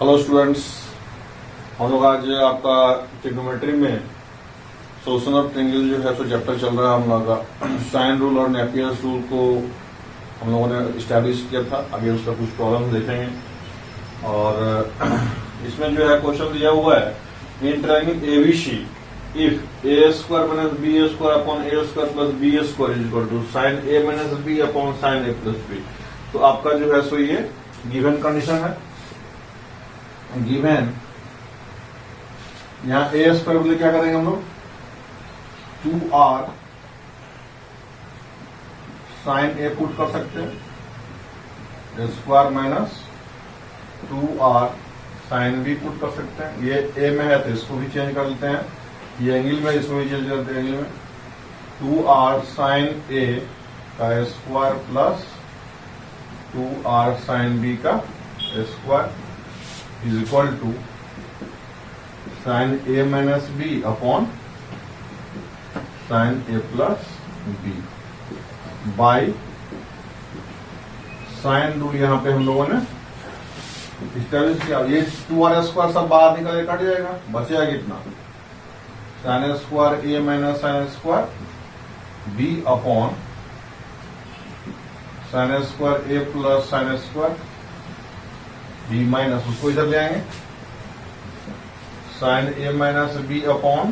Hello students, हम लोग आज आपका ट्रिग्नोमेट्री में सोल्यूशन ऑफ ट्रायंगल जो है सो चैप्टर चल रहा है हम लोग का। साइन रूल और नेपियर्स रूल को हम लोगों ने इस्टेब्लिश किया था। आगे उसका कुछ प्रॉब्लम देखेंगे और इसमें जो है क्वेश्चन दिया हुआ है in triangle ABC if A square minus B square upon A square plus B square is equal to sine A minus B upon sine A plus B. तो आपका जो है सो ये गिवन कंडीशन है। गिवन यहां ए स्क्वायर बदले क्या करेंगे हम लोग 2r साइन ए पुट कर सकते हैं, square minus 2r sine B put कर सकते हैं। ये ए में है तो इसको भी चेंज कर लेते हैं, ये एंगल में इसको भी चेंज करते हैं। एंगल में 2r साइन ए का square plus 2r sine B का square is equal to sine A minus B upon sine A plus B by sine rule यहां पे हम लोगों ने इस्टेब्लिश किया। ये 2r स्क्वायर सब बाहर निकल के कट जाएगा, बचेगा कितना sine square A minus sine square B upon sine square A plus sine square B minus, उसको इधर ले आएंगे sine A minus B upon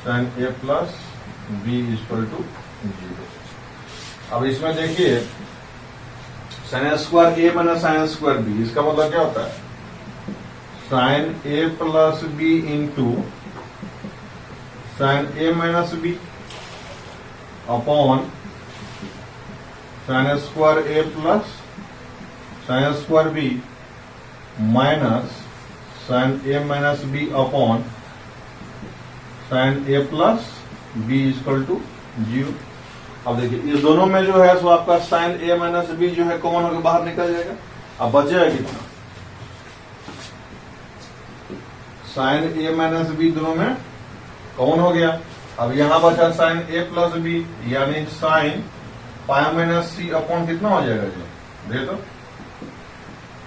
sine A plus B equal to 0। अब इसमें देखिए sine square A minus sine square B, इसका मतलब क्या होता है sine A plus B into sine A minus B upon sine square A plus sine square B minus sign A minus B upon sine A plus B equal to 0। अब देखिए इस दोनों में जो है सो आपका साइन ए माइनस बी जो है कॉमन होकर बाहर निकल जाएगा। अब बचेगा कितना साइन ए माइनस बी दोनों में कॉमन हो गया। अब यहां बचा साइन ए प्लस बी यानी sine pi minus C upon कितना हो जाएगा जी देखो तो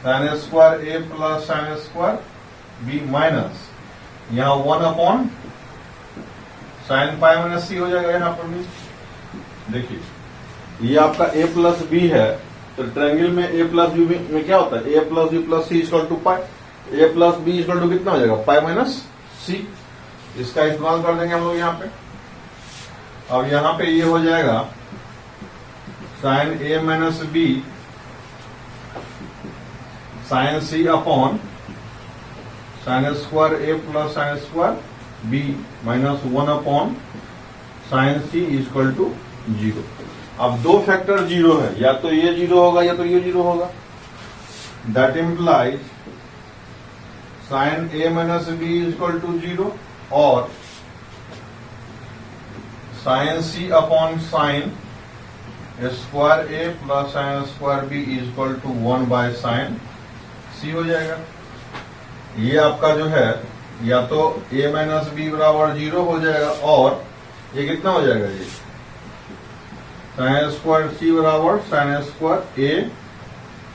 sine square A plus sine square B minus यहां 1 upon sine pi minus C हो जाएगा। यहां पर भी देखिए ये आपका ए प्लस बी है, तो ट्रायंगल में ए प्लस बी में क्या होता है A plus B plus C equal to pi, A plus B equal to कितना हो जाएगा पाई माइनस सी। इसका इस्तेमाल कर देंगे हम लोग यहां पे। अब यहां पे ये हो जाएगा sine A minus B sine C upon sine square A plus sine square B minus 1 upon sine C equal to 0। अब दो फैक्टर 0 है, या तो ये 0 होगा या तो ये 0 होगा। That implies sine A minus B equal to 0 और sine C upon sine square A plus sine square B equal to 1 by sine C हो जाएगा। ये आपका जो है या तो ए माइनस बी बराबर 0 हो जाएगा और ये कितना हो जाएगा जी साइन स्क्वायर सी बराबर sign square A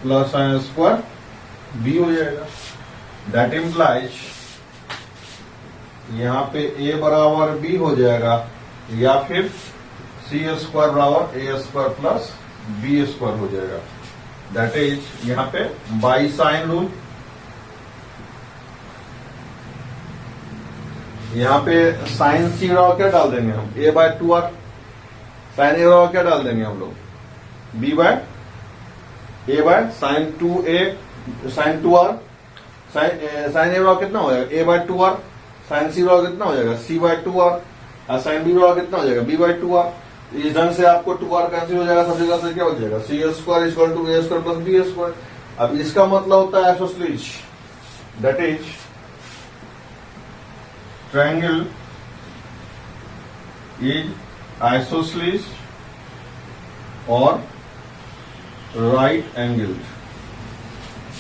plus sine square B हो जाएगा। दैट इम्प्लाइज यहां पे ए बराबर बी हो जाएगा या फिर सी स्क्वायर बराबर ए स्क्वायर प्लस बी स्क्वायर हो जाएगा। दैट इज यहां पे बाई साइन रूल। यहां पे साइन सी बराबर क्या डाल देंगे हम ए बाय 2r, साइन ए बराबर क्या डाल देंगे हम लोग B by A by sine 2a sine 2r, sine A बराबर कितना हो जाएगा ए बाय 2r, साइन सी बराबर कितना हो जाएगा सी बाय 2r और साइन बी बराबर कितना हो जाएगा बी बाय 2r। इस ढंग से आपको 2r कैंसिल हो जाएगा, सब जगह से क्या हो जाएगा C square equal to A square plus B square. अब इसका मतलब होता है isosceles, that is triangle is isosceles और राइट एंगल।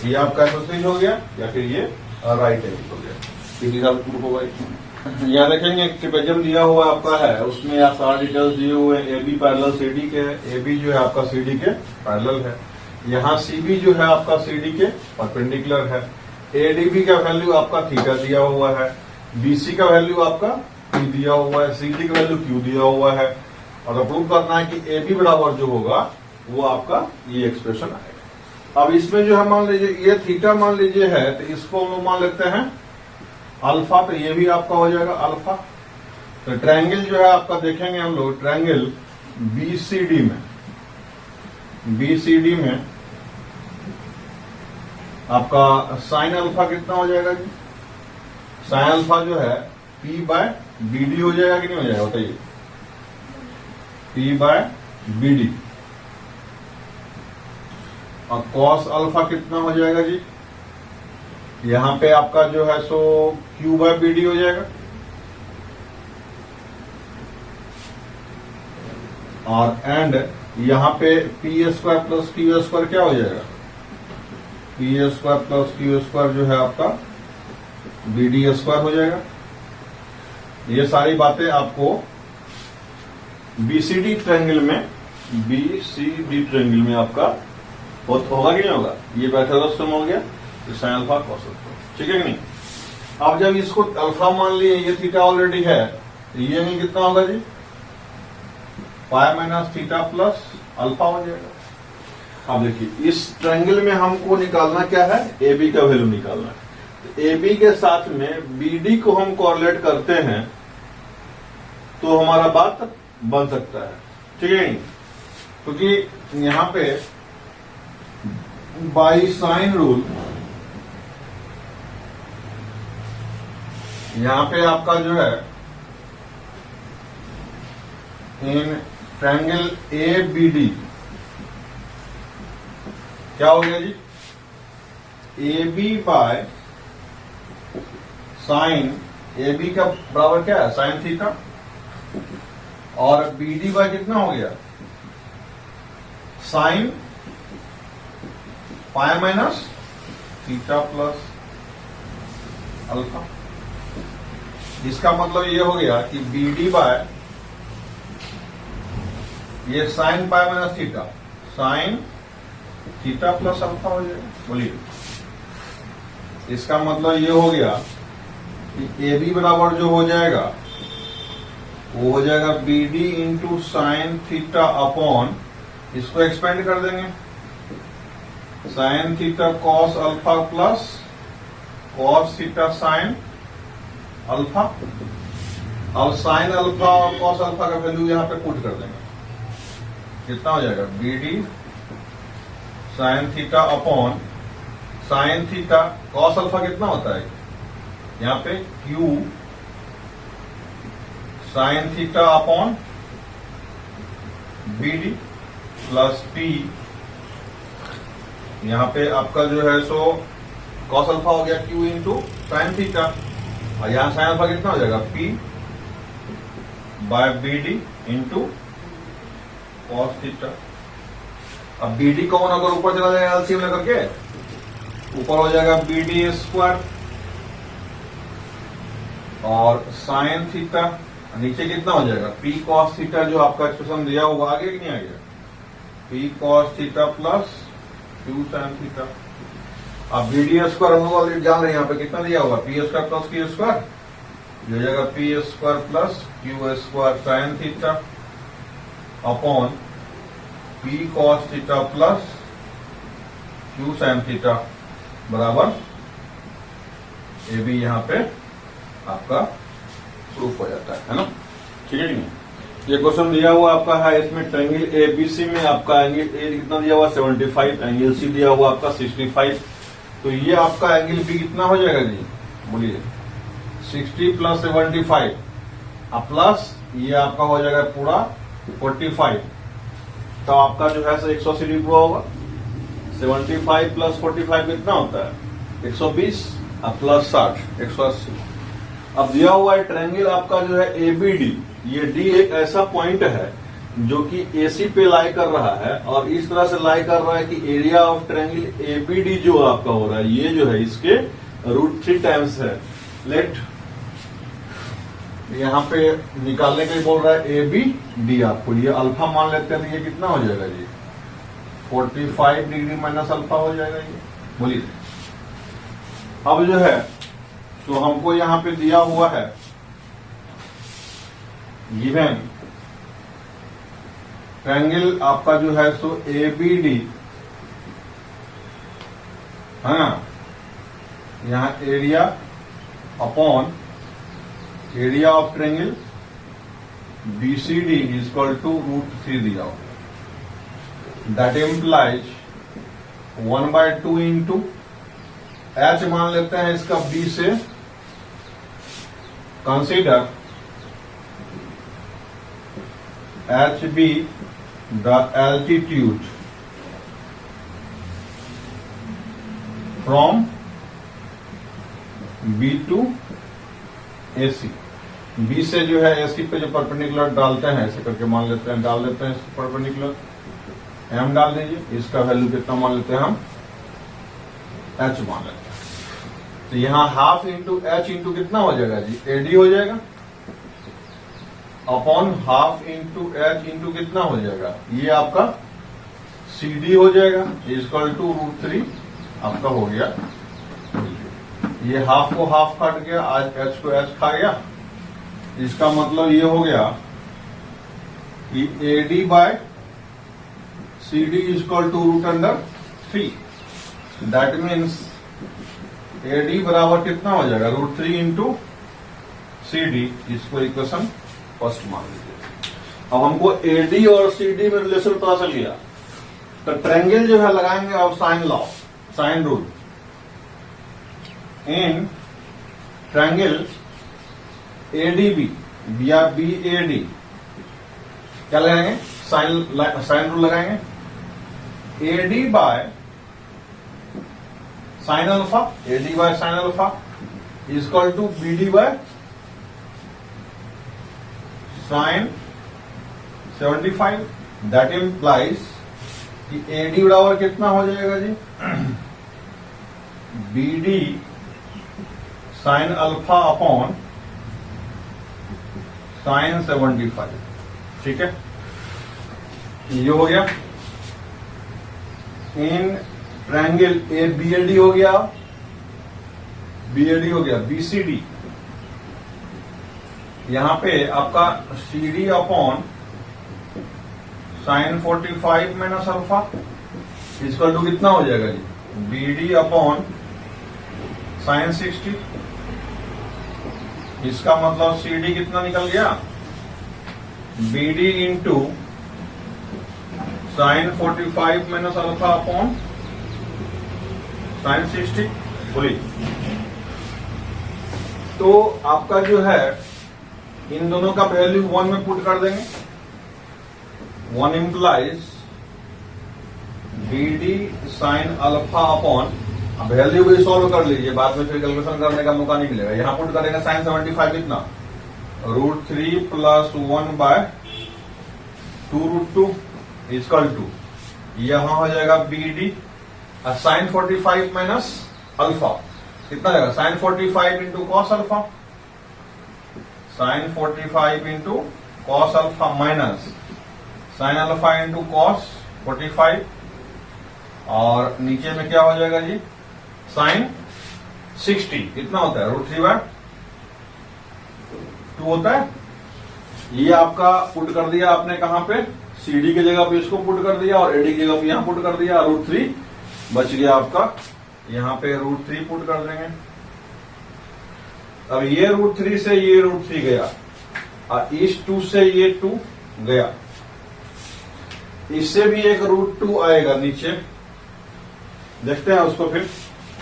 ये आपका आइसोसेलेस हो गया या फिर ये राइट एंगल हो गया, किसी का प्रूफ होगा। यहाँ देखेंगे एक ट्रिपेजम दिया हुआ आपका है, उसमें आप सारा डिटेल्स दिए हुए A B parallel C D के है। ए बी जो है आपका सी डी के पैरेलल है। यहाँ CB जो है आपका CD के परपेंडिकुलर है, ADB का वैल्यू आपका थीटा दिया हुआ है, BC का वैल्यू आपका P दिया हुआ है, CD का वैल्यू Q दिया हुआ है, और प्रूव करना है कि AB बराबर जो होगा वो आपका ये एक्सप्रेशन आएगा। अब इसमें जो है मान लीजिए ये थीटा मान लीजिए है, तो इसको हम लोग मान लेते हैं अल्फा, तो ये भी आपका हो जाएगा अल्फा। तो ट्रायंगल जो है आपका देखेंगे हम लोग, ट्रायंगल BCD में आपका साइन अल्फा कितना हो जाएगा जी? साइन अल्फा जो है P/BD हो जाएगा कि नहीं हो जाएगा बताइए? P/BD। और कॉस अल्फा कितना हो जाएगा जी? यहां पे आपका जो है सो Q/BD हो जाएगा। और एंड यहां पे P² प्लस Q² क्या हो जाएगा? P² प्लस Q² जो है आपका BD² हो जाएगा। ये सारी बातें आपको BCD ट्रायंगल में आपका होगा कि नहीं होगा? ये पाइथागोरस थ्योरम हो गया, साइन अल्फा कॉस अल्फा, ठीक है कि नहीं? अब जब इसको अल्फा मान लिए, ये थीटा ऑलरेडी है, तो ये एंगल कितना होगा जी? Pi minus theta plus alpha हो जाएगा। अब देखिए इस ट्रायंगल में हमको निकालना क्या है? AB का वैल्यू निकालना है। तो AB के साथ में BD को हम कोरिलेट करते हैं तो हमारा बात बन सकता है, ठीक है नहीं? क्योंकि यहां पे बाई साइन रूल, यहां पे आपका जो है इन ट्रायंगल ABD क्या हो गया जी? AB बाय साइन, AB का बराबर क्या है? साइन थीटा, और BD बाय कितना हो गया? Sign pi minus theta plus alpha. इसका मतलब ये हो गया कि BD बाय ये sign pi minus theta, sine theta plus alpha हो जाएगा। बोलिए, इसका मतलब ये हो गया कि AB बराबर जो हो जाएगा वो हो जाएगा BD into sine theta upon, इसको एक्सपेंड कर देंगे, sine theta cos alpha plus cos theta sine alpha. अब साइन अल्फा और कॉस अल्फा का वैल्यू यहां पे पुट कर देंगे, कितना हो जाएगा? BD sine theta upon sine theta cos alpha कितना होता है यहां पे? Q sine theta upon BD plus P, यहां पे आपका जो है सो कॉस अल्फा हो गया Q इंटू साइन थीटा, और यहां साइन अल्फा कितना हो जाएगा? P by BD into cos theta. अब BD कॉमन अगर ऊपर चला जाएगा एलसीएम लेकर के, ऊपर हो जाएगा BD² और साइन थीटा, नीचे कितना हो जाएगा? P cos थीटा जो आपका एक्सप्रेशन दिया होगा, आगे कि नहीं आ गया? P cos theta plus Q sine theta. अब BD² हम लोग ऑलरेडी जान रहे हैं, यहाँ पे कितना दिया होगा? P² प्लस Q², ये हो जाएगा P² plus Q² sine theta upon P cos theta plus Q sine theta बराबर AB। यहां पे आपका प्रूफ हो जाता है ना, ठीक है नहीं? ये क्वेश्चन दिया हुआ आपका है, इसमें ट्रायंगल ABC में आपका एंगल A कितना दिया हुआ? 75, एंगल C दिया हुआ आपका 65। तो ये आपका एंगल B कितना हो जाएगा जी? बोलिए, 60 प्लस 75, अब प्लस ये आपका हो जाएगा पूरा 45, तो आपका जो है 180 डिग्री होगा। 75 प्लस 45 कितना होता है? 120, अब प्लस 60, 180। अब दिया हुआ है ट्रायंगल आपका जो है ABD, ये D एक ऐसा पॉइंट है जो कि AC पे लाई कर रहा है, और इस तरह से लाई कर रहा है कि एरिया ऑफ ट्रायंगल ABD जो आपका हो रहा है, ये जो है इसके √3 टाइम्स है। लेट यहां पे निकालने के लिए बोल रहा है ABD, आपको ये अल्फा मान लेते हैं, तो ये कितना हो जाएगा जी? 45 डिग्री माइनस अल्फा हो जाएगा ये। बोलिए अब जो है तो हमको यहां पे दिया हुआ है गिवन ट्रायंगल आपका जो है सो ABD है ना, यहां area upon area of triangle BCD is equal to √3 दिया हुआ। दैट इम्प्लाइज 1/2 इंटू H मान लेते हैं इसका B से, consider HB the altitude from B to AC। B से जो है AC पे जो परपेंडिकुलर डालते हैं ऐसे करके मान लेते हैं, डाल देते हैं परपेंडिकुलर, M डाल दीजिए, इसका वैल्यू कितना मान लेते हैं हम H मान लेते हैं। तो यहां हाफ इंटू H इंटू कितना हो जाएगा जी, AD हो जाएगा, upon half into H into कितना हो जाएगा, ये आपका CD हो जाएगा, इक्वल टू √3 आपका हो गया। ये हाफ को हाफ काट गया, आज H को H खा गया, इसका मतलब ये हो गया कि AD by CD equal to √3। That means AD बराबर कितना हो जाएगा, √3 इंटू CD। इसको इक्वेशन फर्स्ट मान लीजिए। अब हमको AD और CD में रिलेशन पता चल गया, तो ट्रायंगल जो है लगाएंगे अब sine law, sine rule. In triangle ADB या BAD क्या लगाएंगे, साइन रूल लगाएंगे। AD by sine alpha, AD by sine alpha equal to BD by sine 75। That implies कि AD बराबर कितना हो जाएगा जी, BD sine alpha upon sine 75। ठीक है, ये हो गया। इन ट्रायंगल ABAD हो गया, BAD हो गया, BCD यहां पे आपका CD upon sine 45 minus alpha equal to कितना हो जाएगा जी, BD अपॉन साइन 60। इसका मतलब CD कितना निकल गया, BD into sine 45 minus alpha upon sign 60। बोलिए तो आपका जो है इन दोनों का वैल्यू 1 में पुट कर देंगे। 1 implies BD sine alpha upon, value भी सॉल्व कर लीजिए, बाद में फिर कैलकुलेशन करने का मौका नहीं मिलेगा। यहां पुट करेंगे साइन 75 कितना, √3 प्लस 1 बाय 2√2 इक्वल टू, यहां हो जाएगा BD साइन 45 माइनस अल्फा कितना जाएगा, sine 45 into cos alpha, sine 45 into cos alpha minus sine alpha into cos 45, और नीचे में क्या हो जाएगा जी, साइन 60 कितना होता है, √3 बाय 2 होता है। ये आपका पुट कर दिया आपने कहां पे, CD की जगह पे इसको पुट कर दिया, और AD की जगह पे यहां पुट कर दिया, √3 बच गया आपका, यहां पे √3 पुट कर देंगे। अब ये √3 से ये √3 गया, और इस 2 से ये 2 गया, इससे भी एक √2 आएगा नीचे, देखते हैं उसको फिर।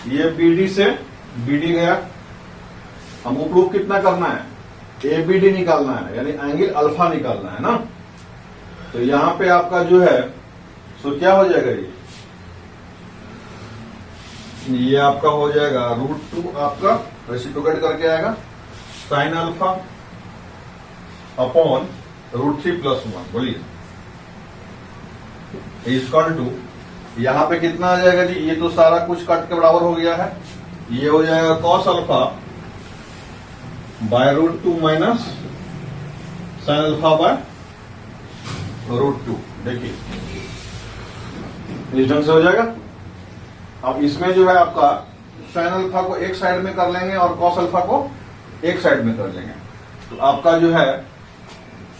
ये BD से BD गया, हमको प्रूफ कितना करना है, ABD निकालना है, यानी एंगल अल्फा निकालना है ना। तो यहां पे आपका जो है सो क्या हो जाएगा, ये आपका हो जाएगा √2 आपका रेसिप्रोकेट करके आएगा साइन अल्फा अपॉन √3 प्लस 1। बोलिए इक्वल टू, यहां पे कितना आ जाएगा जी, ये तो सारा कुछ कट के बराबर हो गया है, ये हो जाएगा cos alpha by √2 minus sine alpha by √2। देखिए इस ढंग से हो जाएगा। अब इसमें जो है आपका साइन अल्फा को एक साइड में कर लेंगे और कॉस अल्फा को एक साइड में कर लेंगे, तो आपका जो है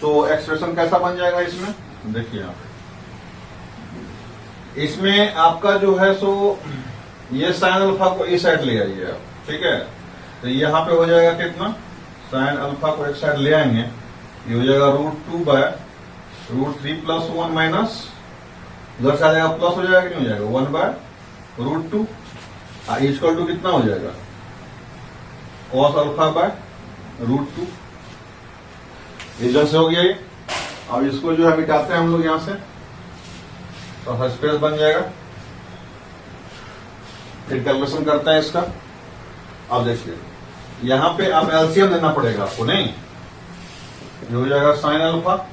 सो एक्सप्रेशन कैसा बन जाएगा इसमें, देखिए आप इसमें आपका जो है सो ये साइन अल्फा को इस साइड ले आइए आप, ठीक है। तो यहां पे हो जाएगा कितना, साइन अल्फा को एक साइड ले आएंगे, ये हो जाएगा √2/√3 + 1 माइनस, उधर से आ जाएगा प्लस हो जाएगा कि नहीं हो जाएगा 1/√2 इक्वल टू कितना हो जाएगा cos अल्फा/√2। इस ढंग से हो गया ये। अब इसको जो है मिटाते हैं हम लोग यहां से, तो स्पेस बन जाएगा। फिर कैलकुलेशन करते हैं इसका। अब देखिए यहां पे आप एलसीएम लेना पड़ेगा आपको, नहीं ये हो जाएगा साइन अल्फा,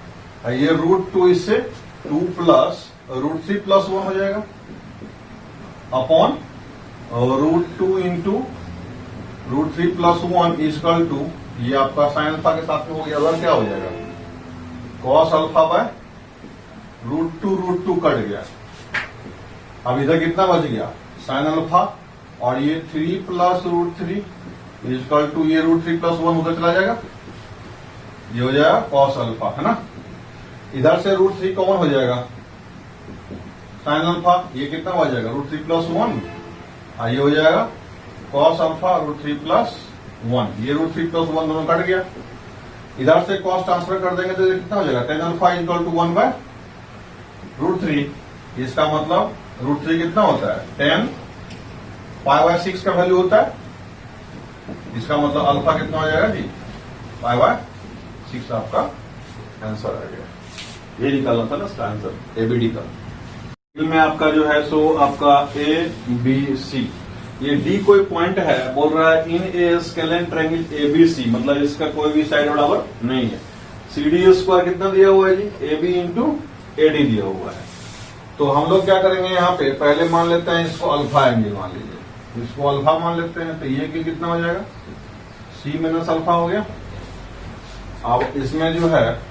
ये √2 इससे 2 + √3 + 1 हो जाएगा अपॉन √2 इंटू √3 + 1 इक्वल टू, ये आपका साइन अल्फा के साथ में हो गया, अगर क्या हो जाएगा cos अल्फा/√2 कट गया। अब इधर कितना बच गया साइन अल्फा, और ये 3 + √3 इक्वल टू ये √3 + 1 उधर चला जाएगा, ये हो जाएगा cos अल्फा, है ना। इधर से √3 कॉमन हो जाएगा, साइन अल्फा ये कितना हो जाएगा √3 + 1, ये हो जाएगा cos अल्फा √3 + 1, ये √3 + 1 दोनों कट गया। इधर से cos ट्रांसफर कर देंगे तो ये कितना हो जाएगा tan अल्फा इक्वल टू 1/√3। इसका मतलब √3 कितना होता है tan π/6 का वैल्यू होता है, इसका मतलब अल्फा कितना हो जाएगा जी π/6 आपका आंसर आ गया। ये निकालना था ना इसका आंसर एबीडी का। में आपका जो है सो आपका ABC, ये डी कोई पॉइंट है, बोल रहा है इन ए स्केलेन ट्रायंगल ABC, मतलब इसका कोई भी साइड बराबर नहीं है। CD² कितना दिया हुआ है जी, AB इंटू AD दिया हुआ है। तो हम लोग क्या करेंगे यहाँ पे, पहले मान लेते हैं इसको अल्फा एंगल मान लीजिए, इसको अल्फा मान लेते हैं, तो ये एंगल कितना हो जाएगा C - अल्फा हो गया। अब इसमें जो है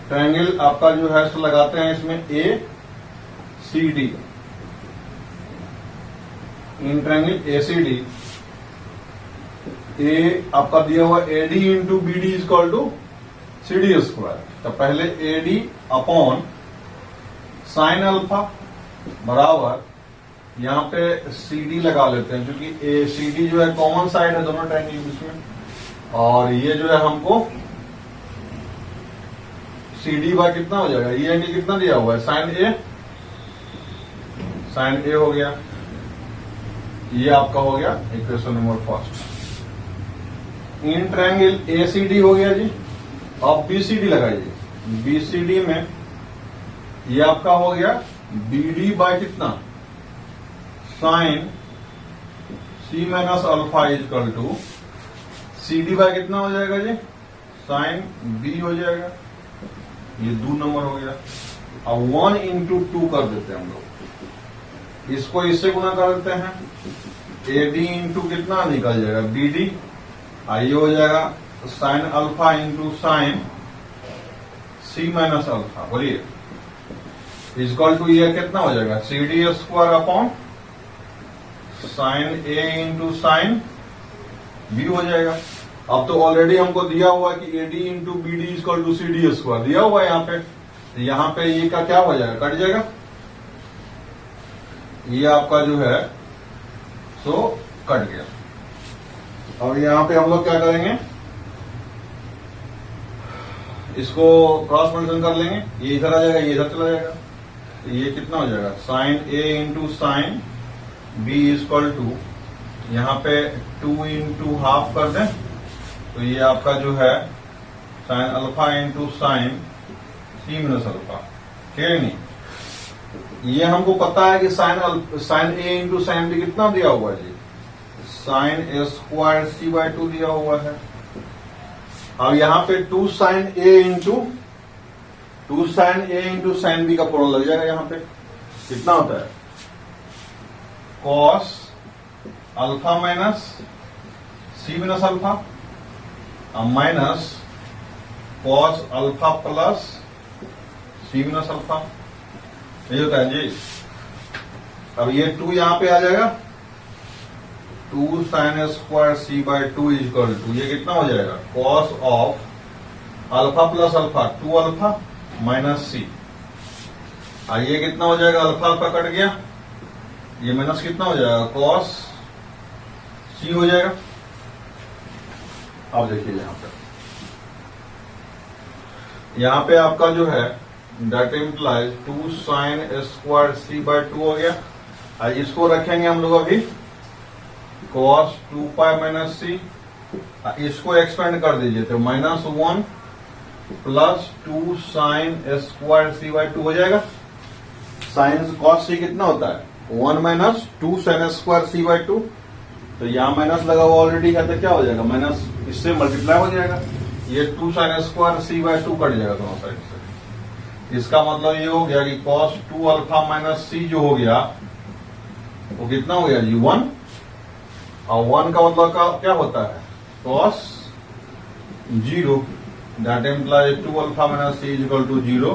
ट्रायंगल आपका जो है सो लगाते हैं इसमें ACD, इन ट्रायंगल ACD, ए आपका दिया हुआ AD into BD equal to CD²। तो पहले AD अपॉन साइन अल्फा बराबर, यहां पे CD लगा लेते हैं क्योंकि CD जो है कॉमन साइड है दोनों ट्रायंगल के बीच में, और ये जो है हमको CD/ कितना हो जाएगा, ये एंगल कितना दिया हुआ है साइन A हो गया, ये आपका हो गया इक्वेशन नंबर फर्स्ट। इन ट्रायंगल ACD हो गया जी। अब BCD लगाइए, BCD में ये आपका हो गया BD/ कितना sine C - alpha equal to CD/ कितना हो जाएगा जी साइन B हो जाएगा, ये 2 नंबर हो गया। अब 1 इंटू 2 कर देते हैं हम लोग, इसको इससे गुना कर देते हैं, AD इंटू कितना निकल जाएगा BD, ये हो जाएगा sign alpha into sine C - alpha, बोलिए इक्वल टू ये कितना हो जाएगा CD² upon sine A into sine B हो जाएगा। अब तो ऑलरेडी हमको दिया हुआ कि AD into BD equal to CD² दिया हुआ है यहाँ पे, यहाँ पे ये का क्या हो जाएगा, कट जाएगा, ये आपका जो है सो कट गया। अब यहाँ पे हम लोग क्या करेंगे, इसको क्रॉस मल्टीप्लिकेशन कर लेंगे, ये इधर आ जाएगा, ये इधर चला जाएगा, तो ये कितना हो जाएगा sine A into sine B equal to, यहाँ पे 2 इंटू हाफ कर दें, तो ये आपका जो है sine alpha into sine C - alpha, ठीक है नहीं। ये हमको पता है कि sine A into sine B कितना दिया हुआ है जी, साइन A² C/2 दिया हुआ है। अब यहाँ पे 2 sine A into sine B का फॉर्मूला लग जाएगा, यहाँ पे कितना होता है cos alpha minus C - alpha minus cos alpha plus C - alpha, ये होता है जी। अब ये 2 यहां पे आ जाएगा, 2 sine square C by 2 equal to, ये कितना हो जाएगा, cos of alpha plus alpha 2 alpha minus C. ये कितना हो जाएगा, अल्फा अल्फा कट गया, ये माइनस कितना हो जाएगा, कॉस सी हो जाएगा। अब देखिए यहां पे आपका जो है that implies 2 sine square C by 2 हो गया। इसको रखेंगे हम लोग अभी कॉस 2 पाई माइनस सी, इसको एक्सपेंड कर दीजिए तो -1 plus 2 sine square C by 2 हो जाएगा। साइन कॉस सी कितना होता है, 1 minus 2 sine square C by 2, तो यहां माइनस लगा हुआ ऑलरेडी है तो क्या हो जाएगा, माइनस इससे मल्टीप्लाई हो जाएगा, ये 2 sine square C by 2 cut जाएगा दोनों साइड से। इसका मतलब ये हो गया कि कॉस 2 अल्फा माइनस सी जो हो गया वो कितना हो गया जी, 1, और 1 का मतलब क्या होता है, cos 0, that implies 2 alpha minus C equal to 0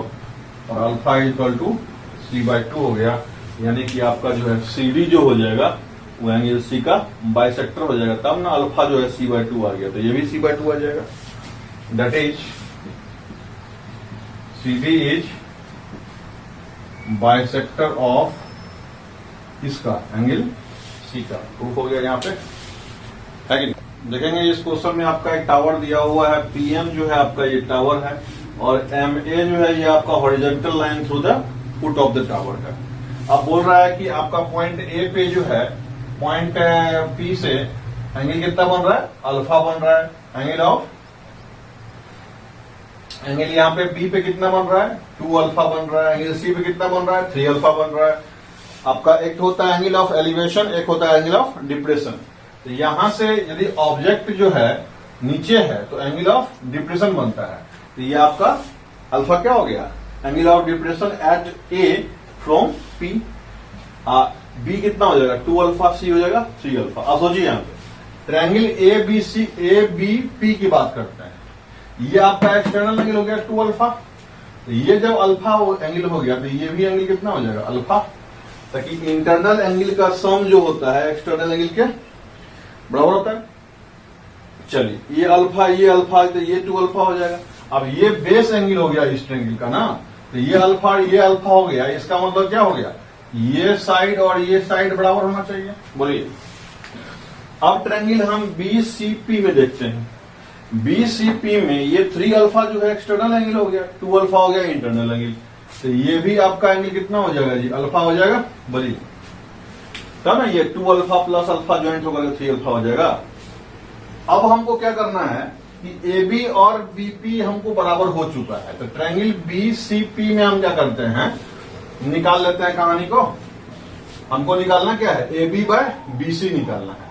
और alpha equal to C by 2 हो गया। यानी कि आपका जो है सी डी जो हो जाएगा वो एंगल सी का बाइसेक्टर हो जाएगा, तब ना अल्फा जो है सी बाय 2 आ गया, तो ये भी सी बाय 2 आ जाएगा। That is C D is bisector of इसका एंगल सी का। प्रूफ हो गया यहाँ पे, है कि नहीं। देखेंगे इस क्वेश्चन में आपका एक टावर दिया हुआ है, पीएम जो है आपका ये टावर है, और एमए जो है ये आपका horizontal line through the foot of the tower है। अब बोल रहा है कि आपका पॉइंट ए पे जो है, पॉइंट पी से एंगल कितना बन रहा है, अल्फा बन रहा है। एंगल ऑफ एंगल यहाँ पे बी पे कितना बन रहा है, 2 अल्फा बन रहा है। एंगल सी पे कितना बन रहा है, 3 अल्फा बन रहा है। आपका एक होता है एंगल ऑफ एलिवेशन, एक होता है एंगल ऑफ डिप्रेशन। तो यहां से यदि ऑब्जेक्ट जो है नीचे है तो एंगल ऑफ डिप्रेशन बनता है, तो ये आपका अल्फा क्या हो गया, angle of depression at A from P. B कितना हो जाएगा, 2 अल्फा, सी हो जाएगा 3 अल्फा। अब सोचिए यहाँ पे triangle A B C, A B P की बात करते हैं, ये आपका एक्सटर्नल एंगल हो गया 2 अल्फा, तो ये जब अल्फा एंगल हो गया तो ये भी एंगल कितना हो जाएगा, अल्फा, ताकि इंटरनल एंगल का सम जो होता है एक्सटर्नल एंगल के बराबर होता है। चलिए ये अल्फा तो ये 2 अल्फा हो जाएगा। अब ये बेस एंगल हो गया इस ट्रायंगल का ना, तो ये अल्फा हो गया, इसका मतलब क्या हो गया, ये साइड और ये साइड बराबर होना चाहिए। बोलिए अब ट्रायंगल हम बीसीपी में देखते हैं। बीसीपी में ये 3 अल्फा जो है एक्सटर्नल एंगल हो गया, 2 अल्फा हो गया इंटरनल एंगल, तो ये भी आपका एंगल कितना हो जाएगा जी, अल्फा हो जाएगा। बोलिए तब ना ये 2 अल्फा प्लस अल्फा ज्वाइंट होकर 3 अल्फा हो जाएगा। अब हमको क्या करना है कि ए बी और बीपी हमको बराबर हो चुका है, तो ट्रायंगल बीसीपी में हम क्या करते हैं, निकाल लेते हैं कहानी को। हमको निकालना क्या है, ए बी बाय बीसी निकालना है।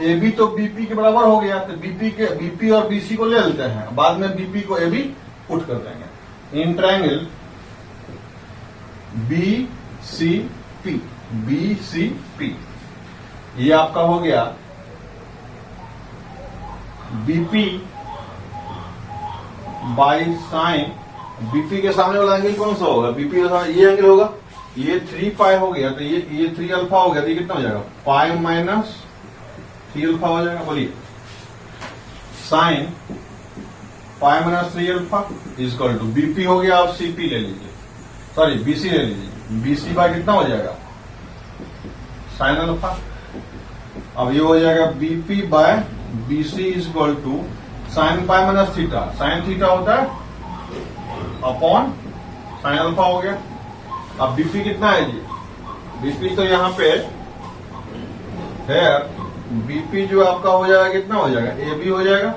ए बी तो बीपी के बराबर हो गया, तो बीपी और बीसी को ले लेते हैं, बाद में बीपी को ए बी पुट कर देंगे। इन ट्रायंगल बीसीपी ये आपका हो गया बीपी बाई साइन, बीपी के सामने वाला एंगल कौन सा होगा, बीपी के सामने ये एंगल होगा, ये 3 पाई हो गया, तो ये 3 अल्फा हो गया, तो ये कितना हो जाएगा, पाई माइनस 3 अल्फा हो जाएगा। बोलिए sine pi minus 3 alpha equal to BP हो गया, आप सीपी ले लीजिए, सॉरी बीसी ले लीजिए, बीसी बाय कितना हो जाएगा, साइन अल्फा। अब ये हो जाएगा BP by BC equal to sine pi minus theta, sine theta होता है अपॉन साइन अल्फा हो गया। अब बीपी कितना है जी, बीपी तो यहां पे है, बीपी जो आपका हो जाएगा कितना हो जाएगा, ए बी हो जाएगा,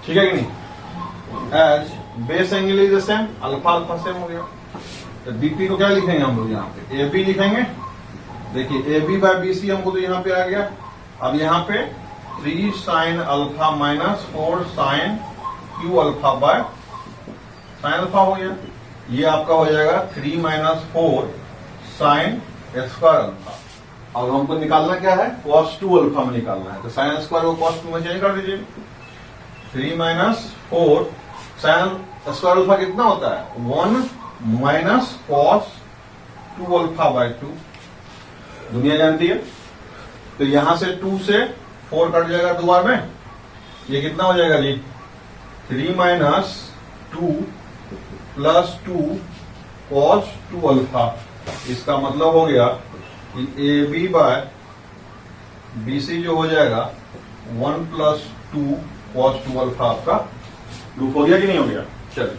ठीक है कि नहीं। As base angle is the same, alpha alpha same हो गया, तो बीपी को क्या लिखेंगे हम लोग यहाँ पे, ए बी लिखेंगे। देखिए A B by B C हमको तो यहाँ पे आ गया। अब यहाँ पे 3 sine alpha minus 4 sine cube alpha by sine alpha हो गया। ये आपका हो जाएगा 3 माइनस 4 साइन स्क्वायर अल्फा। अब हमको निकालना क्या है, cos 2 अल्फा में निकालना है, तो साइन स्क्वायर को cos 2 में चेंज कर दीजिए। 3 माइनस 4 साइन स्क्वायर अल्फा कितना होता है, 1 माइनस कॉस 2 अल्फा बाय 2। दुनिया जानती है। तो यहां से 2 से 4 कट जाएगा 2 बार में, ये कितना हो जाएगा जी 3 माइनस 2 प्लस 2 कॉस 2 अल्फा। इसका मतलब हो गया कि A B by B C जो हो जाएगा 1 प्लस 2 कॉस 2 अल्फा आपका प्रूफ हो गया कि नहीं हो गया। चलिए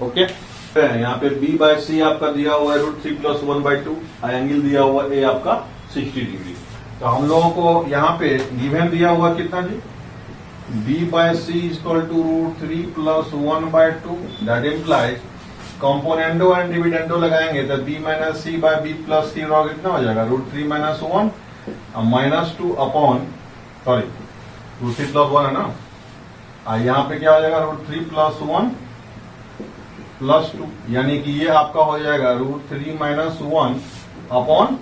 ओके, यहाँ पे b बाय सी आपका दिया हुआ है √3 प्लस 1 बाय 2, एंगल दिया हुआ ए आपका 60 डिग्री। तो हम लोगों को यहाँ पे गिवन दिया हुआ कितना जी b by C equal to √3 plus 1 by 2। That implies componendo and dividendo लगाएंगे तो b minus C by b plus C रॉ कितना हो जाएगा √3 minus 1 minus 2 upon sorry √3 plus 1 है ना, यहाँ पे क्या हो जाएगा √3 प्लस 1 प्लस 2, यानी कि ये आपका हो जाएगा √3 माइनस 1 अपॉन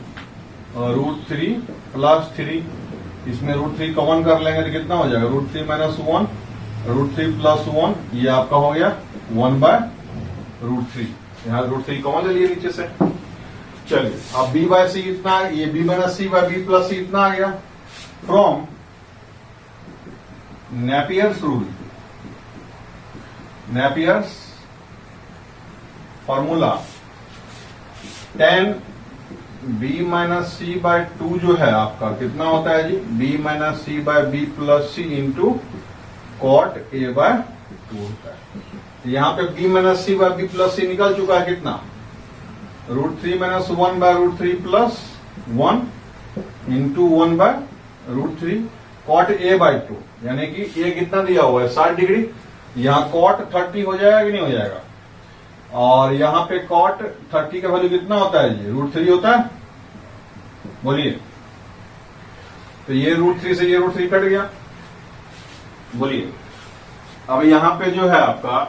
√3 प्लस 3। इसमें √3 कॉमन कर लेंगे तो कितना हो जाएगा √3 माइनस 1 √3 प्लस 1, ये आपका हो गया 1 बाय √3। यहाँ √3 कॉमन ले लिए नीचे से। चलिए अब b बाय सी इतना, ये b minus C by b plus C इतना आ गया from Napier's rule. Napier's formula tan b minus C by 2 जो है आपका कितना होता है जी b minus C by b plus C into cot a by 2 होता है। यहाँ पे b minus C by b plus C निकल चुका है कितना √3 minus 1 by √3 plus 1 into 1 by √3 cot a by 2, यानी कि a कितना दिया हुआ है 60 डिग्री। यहाँ कॉट 30 हो जाएगा कि नहीं हो जाएगा, और यहाँ पे कॉट 30 का वैल्यू कितना होता है जी √3 होता है, बोलिए। तो ये √3 से ये √3 कट गया, बोलिए। अब यहाँ पे जो है आपका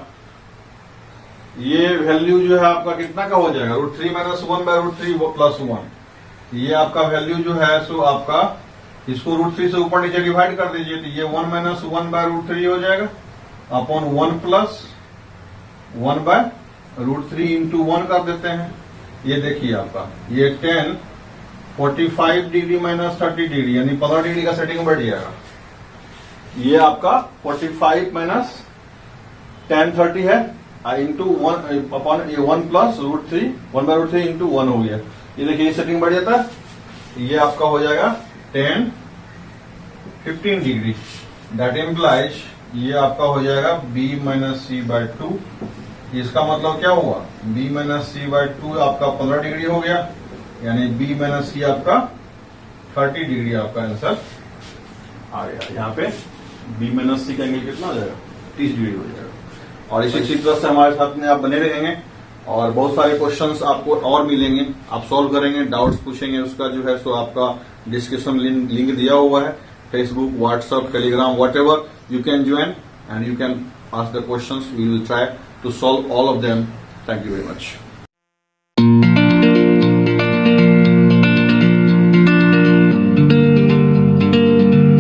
ये वैल्यू जो है आपका कितना का हो जाएगा √3 माइनस 1 बाय √3 प्लस 1। ये आपका वैल्यू जो है सो आपका इसको √3 से ऊपर नीचे डिवाइड कर दीजिए, तो ये 1 माइनस 1 बाय √3 हो जाएगा अपॉन 1 प्लस 1 बाय √3 इंटू 1 कर देते हैं। ये देखिए आपका ये 10 45 डिग्री माइनस 30 डिग्री यानी 15 डिग्री का सेटिंग बढ़ जाएगा। ये आपका 45 माइनस 10 30 है into 1 upon 1 plus √3 1 by √3 into 1 हो गया। ये देखिए ये सेटिंग बढ़ जाता है। ये आपका हो जाएगा 10 15 डिग्री। दैट इम्प्लाइज ये आपका हो जाएगा b माइनस सी बाय 2। इसका मतलब क्या हुआ b माइनस सी बाय 2 आपका 15 डिग्री हो गया, यानी b माइनस सी आपका 30 डिग्री आपका आंसर आ गया। यहाँ पे b माइनस सी का एंगल कितना हो जाएगा 30 डिग्री हो जाएगा। और इसी तरह से हमारे साथ में आप बने रहेंगे और बहुत सारे क्वेश्चंस आपको और मिलेंगे, आप सॉल्व करेंगे, डाउट्स पूछेंगे। उसका जो है सो आपका डिस्क्रिप्शन लिंक दिया हुआ है, Facebook, WhatsApp, Telegram, whatever you can join and you can ask the questions. We will try to solve all of them. Thank you very much.